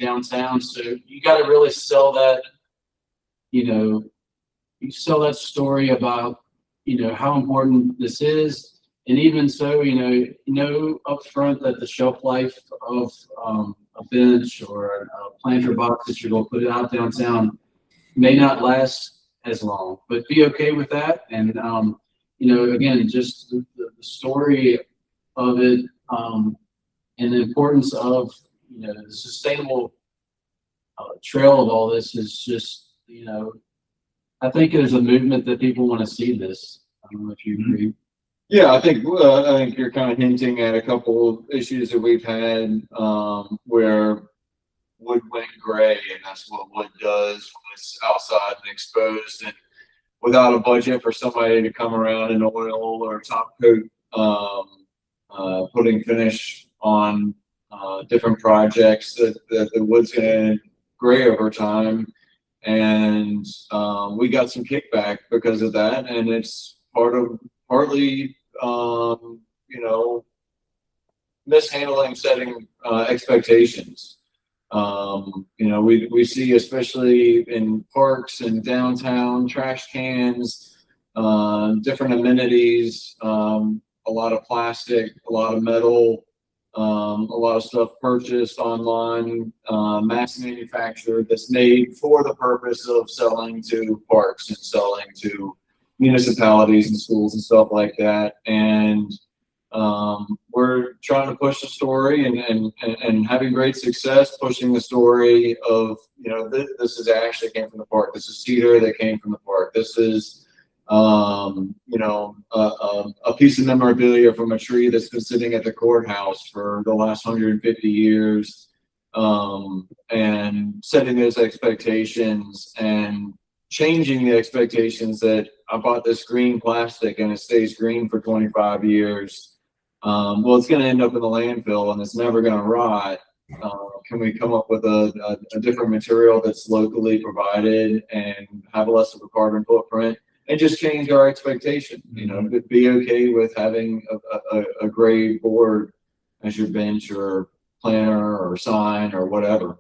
downtown. So you got to really sell that, you sell that story about, how important this is. And even so, up front that the shelf life of a bench or a planter box that you're going to put it out downtown may not last as long, but be okay with that. And, again, just the story of it, and the importance of, the sustainable trail of all this is just, I think there's a movement that people want to see this. I don't know if you agree. Yeah, I think you're kind of hinting at a couple of issues that we've had where wood went gray, and that's what wood does when it's outside and exposed, and without a budget for somebody to come around and oil or top coat, putting finish on different projects, that the wood's going to gray over time. And we got some kickback because of that, and it's partly mishandling setting expectations. We see, especially in parks and downtown, trash cans, different amenities, a lot of plastic, a lot of metal, a lot of stuff purchased online, mass manufactured, that's made for the purpose of selling to parks and selling to municipalities and schools and stuff like that. And we're trying to push the story and having great success pushing the story of, this is actually came from the park. This is cedar that came from the park. This is a piece of memorabilia from a tree that's been sitting at the courthouse for the last 150 years, and setting those expectations and changing the expectations that I bought this green plastic and it stays green for 25 years. Well, it's going to end up in the landfill and it's never going to rot. Can we come up with a different material that's locally provided and have less of a carbon footprint, and just change our expectation? Be okay with having a gray board as your bench or planter or sign or whatever.